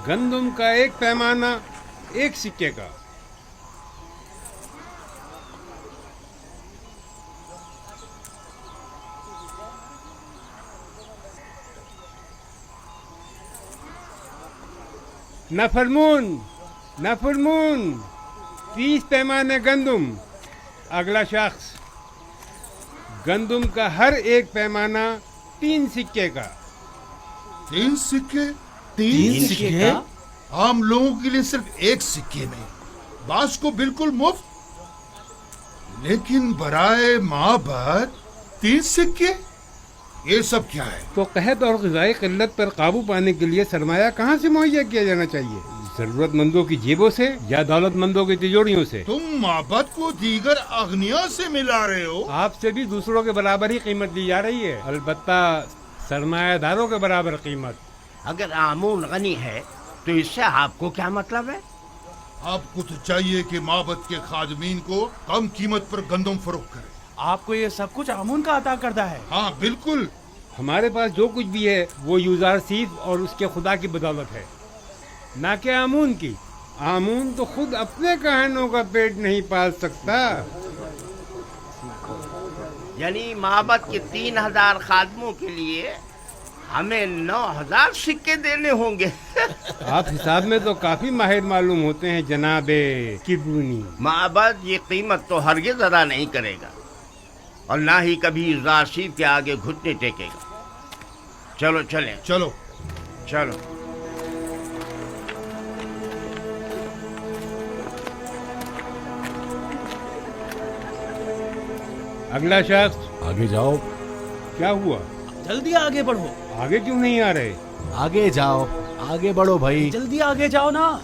گندم کا ایک پیمانہ ایک سکے کا. نفرمون 30 پیمانے گندم. اگلا شخص. گندم کا ہر ایک پیمانہ 3 سکے کا. 3 سکے؟ 3 سکے؟ عام لوگوں کے لیے صرف 1 سکے میں، بعض کو بالکل مفت. لیکن برائے معبد 3 سکے؟ یہ سب کیا ہے؟ تو قحط اور غذائی قلت پر قابو پانے کے لیے سرمایہ کہاں سے مہیا کیا جانا چاہیے؟ ضرورت مندوں کی جیبوں سے یا دولت مندوں کی تجوریوں سے؟ تم معبد کو دیگر اغنیا سے ملا رہے ہو؟ آپ سے بھی دوسروں کے برابر ہی قیمت دی جا رہی ہے، البتہ سرمایہ داروں کے برابر قیمت. اگر آمون غنی ہے تو اس سے آپ کو کیا مطلب ہے؟ آپ کو تو چاہیے کہ معبد کے خادمین کو کم قیمت پر گندم فروخت کرے. آپ کو یہ سب کچھ آمون کا عطا کردہ ہے. ہاں بالکل. ہمارے پاس جو کچھ بھی ہے وہ یوزار سیف اور اس کے خدا کی بدولت ہے، نہ کہ آمون کی. آمون تو خود اپنے کہانوں کا پیٹ نہیں پال سکتا. یعنی معبد کے 3000 خادموں کے لیے ہمیں 9000 سکے دینے ہوں گے. آپ حساب میں تو کافی ماہر معلوم ہوتے ہیں جناب کبرونی. معبد یہ قیمت تو ہرگز ادا نہیں کرے گا اور نہ ہی کبھی راشیف کے آگے گھٹنے ٹیکے گا. چلو چلیں. چلو. اگلا شخص. آگے جاؤ. کیا ہوا؟ جلدی آگے بڑھو. آگے کیوں نہیں آ رہے؟ آگے جاؤ، آگے بڑھو بھائی. جلدی آگے جاؤ نا.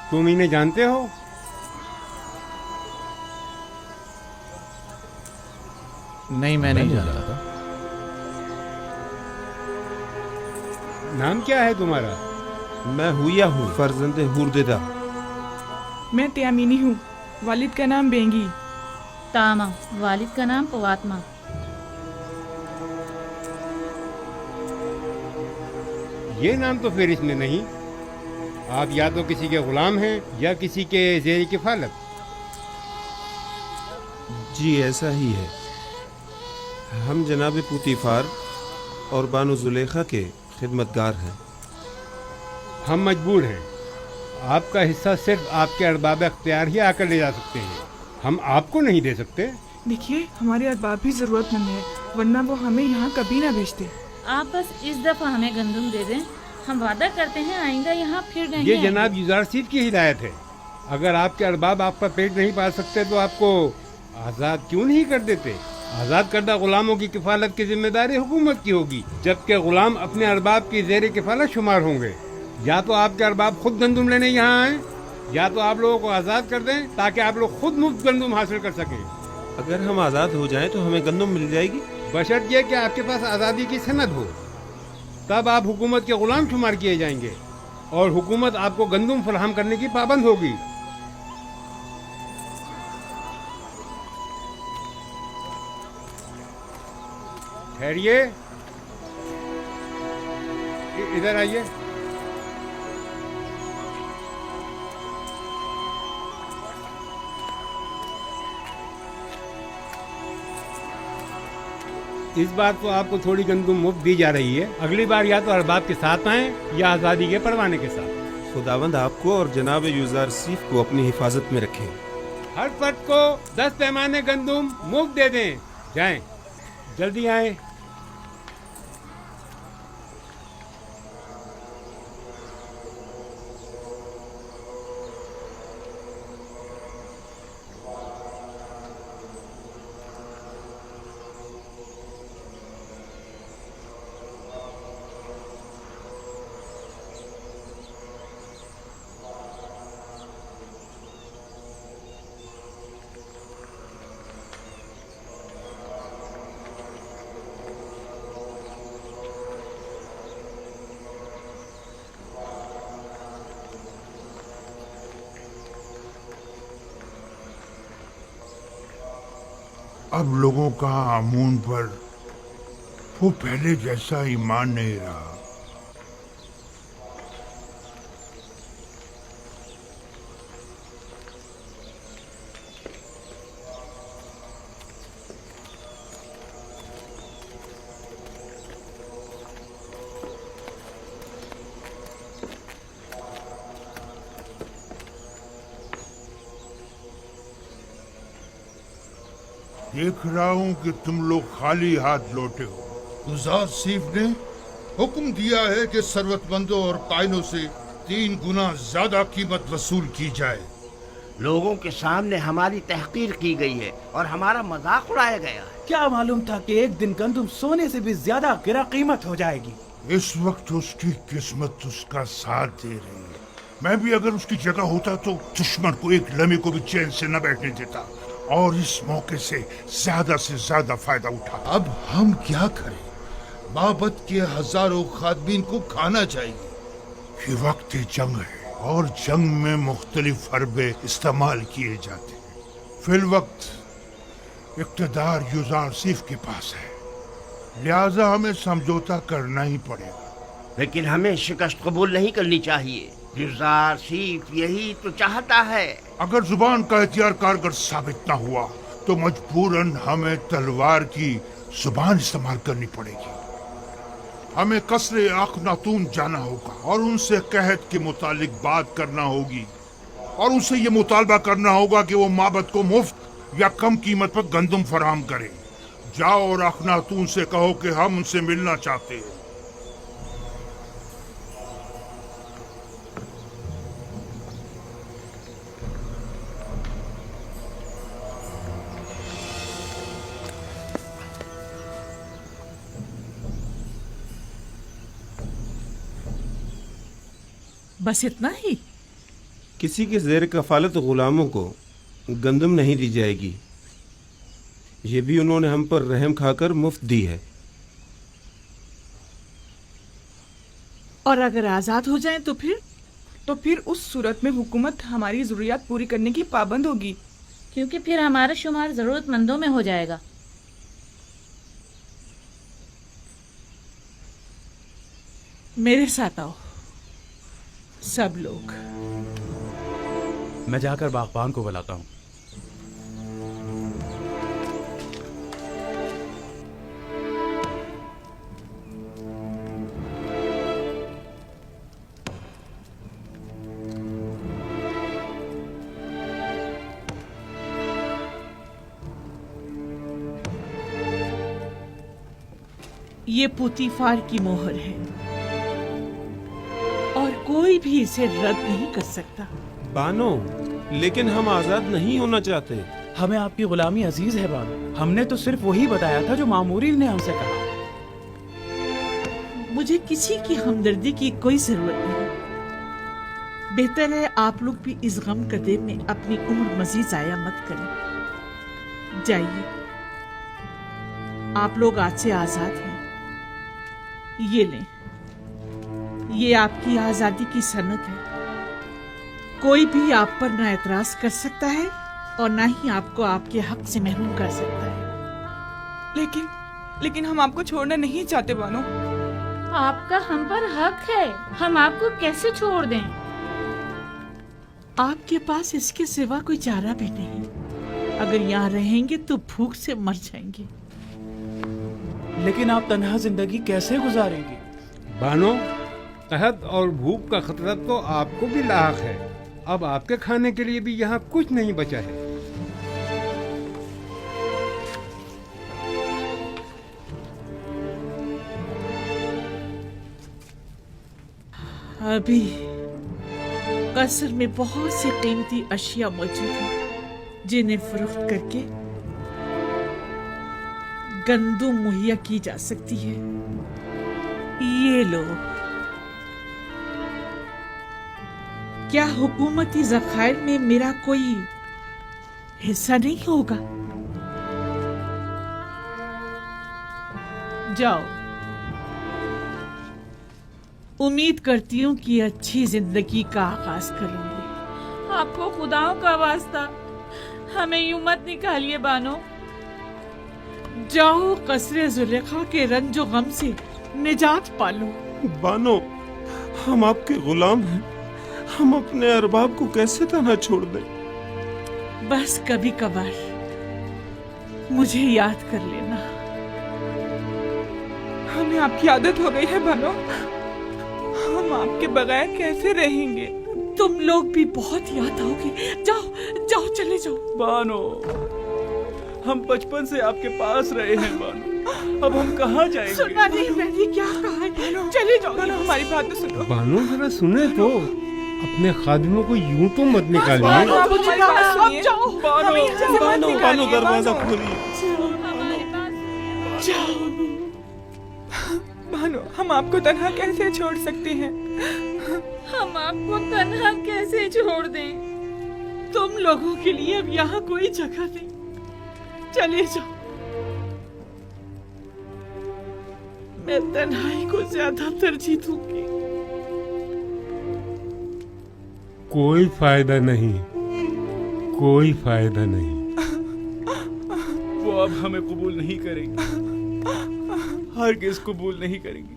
تم انہیں جانتے ہو؟ نہیں میں نہیں جانتا. نام کیا ہے تمہارا؟ میں ہویا ہوں، فرزند ہرددہ. میں تیامینی ہوں، والد کا نام بینگی. تاما، والد کا نام پواتما. یہ نام تو فہرست میں نہیں. آپ یا تو کسی کے غلام ہیں یا کسی کے زیر کفالت. جی ایسا ہی ہے. ہم جناب پوتیفار اور بانو زلیخا کے خدمتگار ہیں. ہم مجبور ہیں. آپ کا حصہ صرف آپ کے ارباب اختیار ہی آ کر لے جا سکتے ہیں. ہم آپ کو نہیں دے سکتے. دیکھیے ہمارے ارباب بھی ضرورت مند ہے، ورنہ وہ ہمیں یہاں کبھی نہ بھیجتے. آپ بس اس دفعہ ہمیں گندم دے دیں، ہم وعدہ کرتے ہیں آئندہ یہاں پھر رہیں گے. یہ جناب یوزار سیف کی ہدایت ہے. اگر آپ کے ارباب آپ کا پیٹ نہیں پال سکتے تو آپ کو آزاد کیوں نہیں کر دیتے؟ آزاد کردہ غلاموں کی کفالت کی ذمہ داری حکومت کی ہوگی، جبکہ غلام اپنے ارباب کی زیر کفالت شمار ہوں گے. یا تو آپ کے ارباب خود گندم لینے یہاں آئیں یا تو آپ لوگوں کو آزاد کر دیں تاکہ آپ لوگ خود مفت گندم حاصل کر سکیں. اگر ہم آزاد ہو جائیں تو ہمیں گندم مل جائے گی، بشرط یہ کہ آپ کے پاس آزادی کی سند ہو. تب آپ حکومت کے غلام شمار کیے جائیں گے اور حکومت آپ کو گندم فراہم کرنے کی پابند ہوگی. ٹھہریے، ادھر آئیے. اس بار تو آپ کو تھوڑی گندم مفت دی جا رہی ہے. اگلی بار یا تو ارباب کے ساتھ آئیں یا آزادی کے پروانے کے ساتھ. خداوند آپ کو اور جناب یوزار سیف کو اپنی حفاظت میں رکھیں. ہر فرد کو 10 پیمانے گندم مفت دے دیں. جائیں، جلدی آئیں. اب لوگوں کا آمون پر वो पहले जैसा ईमान नहीं रहा। देख रहा हूं कि तुम लोग खाली हाथ लौटे हो। गुजार सीफ ने हुक्म दिया है कि जरूरतमंदों और कायनों से 3 गुना ज्यादा कीमत वसूल की जाए। लोगों के सामने हमारी तहकीर की गई है और हमारा मजाक उड़ाया गया है। क्या मालूम था कि एक दिन गंदुम सोने से भी ज्यादा गिरा कीमत हो जाएगी। इस वक्त उसकी किस्मत उसका साथ दे रही है। मैं भी अगर उसकी जगह होता तो दुश्मन को एक लम्हे को भी चैन से न बैठने देता और इस मौके से ज्यादा फायदा उठा। अब हम क्या करें? माबद के हजारों खादमीन को खाना चाहिए। ये वक्त जंग है और जंग में मुख्तलिफ हरबे इस्तेमाल किए जाते हैं। फिल वक्त इक़्तिदार युजार सीफ के पास है, लिहाजा हमें समझौता करना ही पड़ेगा। लेकिन हमें शिकस्त कबूल नहीं करनी चाहिए। युजार सीफ यही तो चाहता है। अगर जुबान का एहतियार कारगर साबित न हुआ तो मजबूरन हमें तलवार की जुबान इस्तेमाल करनी पड़ेगी। हमें कसरे अखनातून जाना होगा और उनसे कहत के मुतालिक बात करना होगी और उनसे ये मुतालबा करना होगा कि वो माबद को मुफ्त या कम कीमत पर गंदम फराहम करे। जाओ और अखनातून से कहो कि हम उनसे मिलना चाहते हैं। बस इतना ही? किसी के ज़ेर कफालत गुलामों को गंदम नहीं दी जाएगी। ये भी उन्होंने हम पर रहम खाकर मुफ्त दी है। और अगर आजाद हो जाएं तो फिर? तो फिर उस सूरत में हुकूमत हमारी जरूरियात पूरी करने की पाबंद होगी, क्योंकि फिर हमारा शुमार जरूरतमंदों में हो जाएगा। मेरे साथ आओ सब लोग। मैं जाकर बागबान को बुलाता हूँ। ये पुतीफार की मोहर है और कोई भी इसे रद्द नहीं कर सकता। बानो, लेकिन हम आजाद नहीं होना चाहते। हमें आपकी गुलामी अजीज है बानो। हमने तो सिर्फ वही बताया था जो मामूरी ने हमसे कहा। मुझे किसी की हमदर्दी की कोई जरूरत नहीं। बेहतर है आप लोग भी इस गम कदे में अपनी उम्र मजीद जाया मत करें। जाइए, आप लोग आज से आजाद हैं। ये लें, ये आपकी आजादी की सनद है। कोई भी आप पर ना एतराज कर सकता है और ना ही आपको आपके हक से महरूम कर सकता है। लेकिन हम आपको छोड़ना नहीं चाहते बानो। आपका हम पर हक है, हम आपको कैसे छोड़ दें? आपके पास इसके सिवा कोई चारा भी नहीं। अगर यहाँ रहेंगे तो भूख से मर जाएंगे। लेकिन आप तन्हा जिंदगी कैसे गुजारेंगे? बानो, कहत और भूख का खतरा तो आपको भी लाक है। अब आपके खाने के लिए भी यहाँ कुछ नहीं बचा है। अभी कसर में बहुत सी कीमती अशिया मौजूद हैं जिन्हें फरोख्त करके गंदम मुहैया की जा सकती है। ये लो। क्या हुकूमती ज़खायर में मेरा कोई हिस्सा नहीं होगा? जाओ, उम्मीद करती हूँ कि अच्छी जिंदगी का आगाज करूंगी। आपको खुदाओं का वास्ता हमें यूं मत निकालिए बानो। जाओ कसरे जुलेखा के रंजो गम से निजात पालो। बानो, हम आपके गुलाम हैं, हम अपने अरबाब को कैसे तन्हा छोड़ दें? बस कभी कभार मुझे याद कर लेना। हमें आपकी आदत हो गई है बानो, हम आपके बगैर कैसे रहेंगे? तुम लोग भी बहुत याद आओगे। जाओ जाओ चले जाओ। बानो, हम बचपन से आपके पास रहे हैं बानो, अब हम कहाँ जाएंगे? सुना नहीं मैंने क्या कहा है? चले जाओ। बानो हमारी बात तो सुनो। बानो जरा सुने तो, अपने खादिमों को यूं तो मत निकालिए। बानो, आप हमारी बात सुनिए। जाओ बानो, हमें यहाँ से मत बानो, निकालिए, बानो, दरवाजा बानो। खोलिए। हमारी बात जाओ। बानो, हम आपको तन्हा कैसे छोड़ सकते हैं? हम आपको तन्हा कैसे छोड़ दें? तुम लोगों के लिए अब यहाँ कोई जगह नहीं, चले जाओ। मैं तन्हाई को ज्यादा तरजीह दूंगी। कोई फायदा नहीं, कोई फायदा नहीं। वो अब हमें कबूल नहीं करेंगी, हरगिज़ कबूल नहीं करेंगी।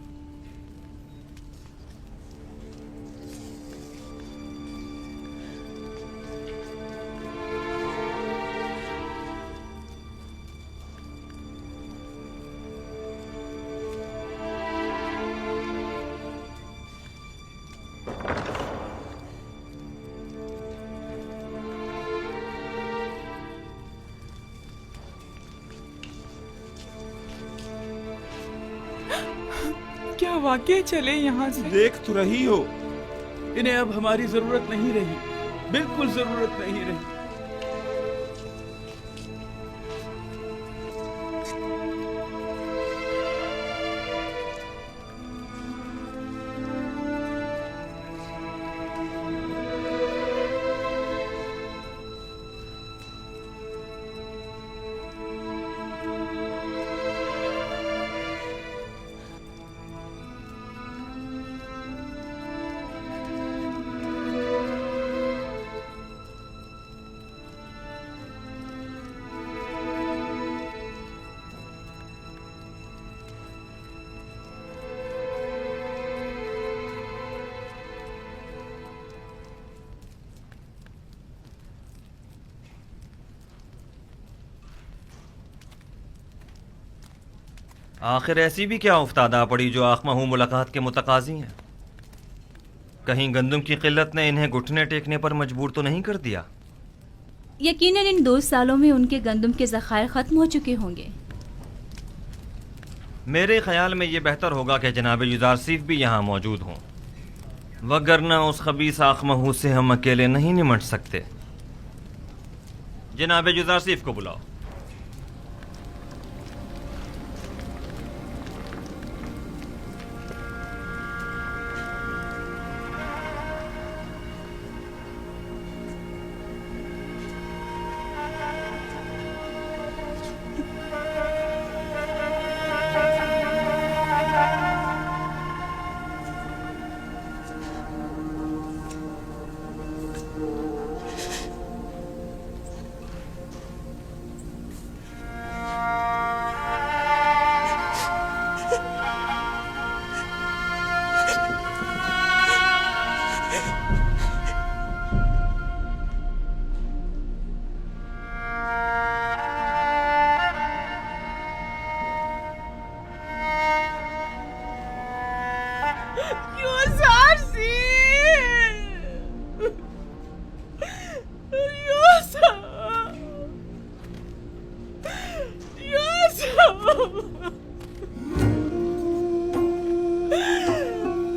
क्या वाकई चले यहाँ से? देख तो रही हो, इन्हें अब हमारी जरूरत नहीं रही, बिल्कुल जरूरत नहीं रही। आखिर ऐसी भी क्या उफ्तादा पड़ी जो आखमहू मुलाकात के मुतकाजी हैं? कहीं गंदम की किल्लत ने इन्हें घुटने टेकने पर मजबूर तो नहीं कर दिया? यकीनन इन 2 सालों में उनके गंदम के ज़खायर ख़त्म हो चुके होंगे। मेरे ख्याल में ये बेहतर होगा कि जनाब युजारसीफ भी यहाँ मौजूद हों, वगरना उस खबीस आखमहू से हम अकेले नहीं निमट सकते। जनाब युजारसीफ को बुलाओ।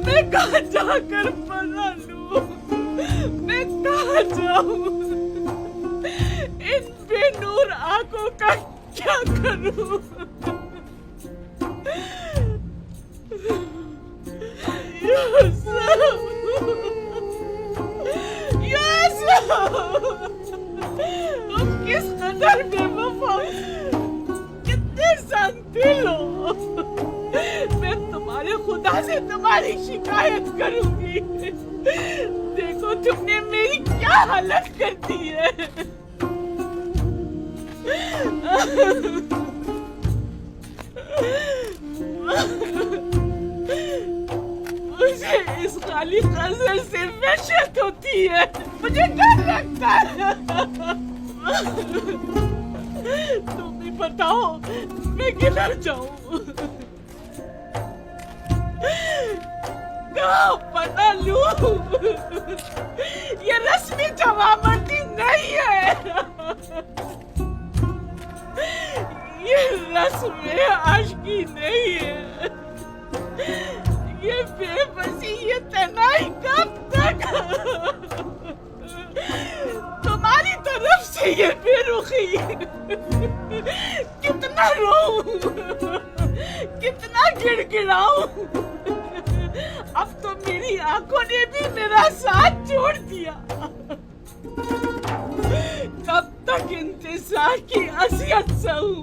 मैं कहाँ जाकर पना लूं? मैं कहाँ जाऊं? इन बेनूर आंखों का क्या करूं? तुम किस कदर बेवफा, कितने संदिल हो। मैं तुम्हारे खुदा से तुम्हारी शिकायत करूंगी। देखो तुमने मेरी क्या हालत कर दी है। मुझे इस खाली गजल से वहशत होती है, मुझे डर लगता है। तुम भी बताओ मैं किधर जाऊं? कहाँ पता लूं? ये रस्मी जवाबंदी नहीं है, ये रस्म आशिकी नहीं है, ये बेबसी, ये तन्हाई कब तक? तुम्हारी तरफ से ये बेरुखी, कितना रोऊं, कितना गिड़गिड़ाऊं। अब तो मेरी आंखों ने भी मेरा साथ छोड़ दिया। कब तक इंतजार की असियत सहूं?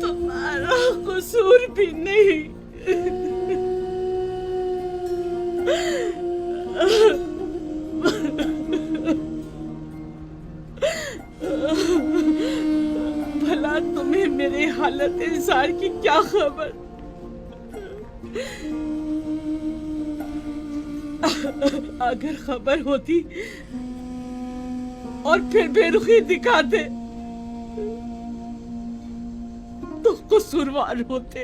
तुम्हारा कसूर भी नहीं। भला तुम्हें मेरे हालत इंसान की क्या खबर? अगर खबर होती और फिर बेरुखी दिखाते तो कसूरवार होते,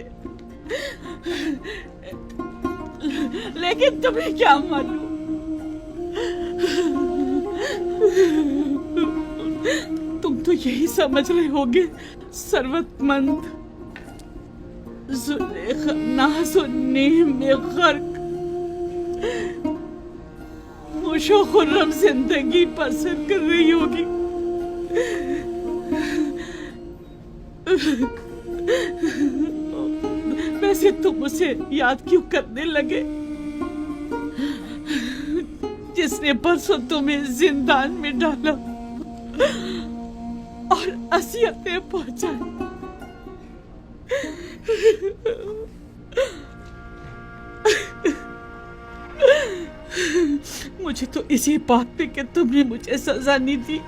लेकिन तुम्हें क्या मालूम, तुम तो यही समझ रहे होगे सरवतमंद जुलेखा नाज़ और नेम में गर्क खुशो खुर्रम जिंदगी बसर कर रही होगी। वैसे तुम उसे याद क्यों करने लगे जिसने परसों तुम्हें जिंदान में डाला और असियतें पहुंचाई? मुझे तो इसी बात पे कि तुमने मुझे सजा नहीं दी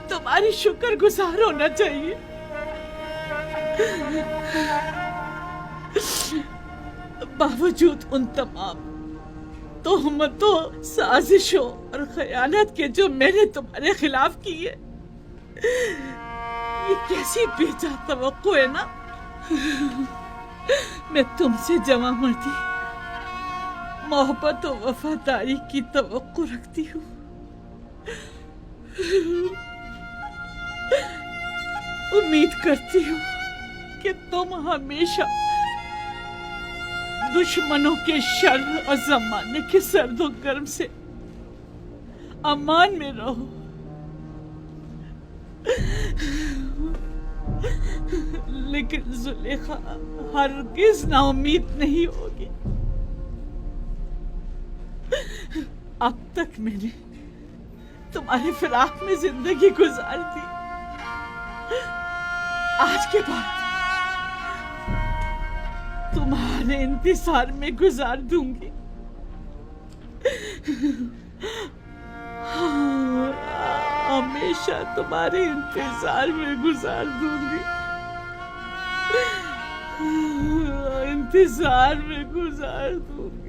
तुम्हारी शुक्रगुजार होना चाहिए। बावजूद उन तमाम तोहमतों, साजिशों और खयानत के जो मैंने तुम्हारे खिलाफ की है, ये कैसी बेजा तवक्को है ना। मैं तुमसे जमा मर्दी, मोहब्बत और वफादारी की तवक्को रखती हूँ। उम्मीद करती हूँ कि तुम हमेशा दुश्मनों के शर और जमाने के सर्द और गर्म से अमान में रहो। लेकिन जुलेखा हरगिज नाउम्मीद नहीं होगी। अब तक मैंने तुम्हारे फिराक में जिंदगी गुजार दी, आज के बाद तुम्हारे इंतजार में गुजार दूंगी। हमेशा तुम्हारे इंतजार में गुजार दूंगी, इंतजार में गुजार दूंगी।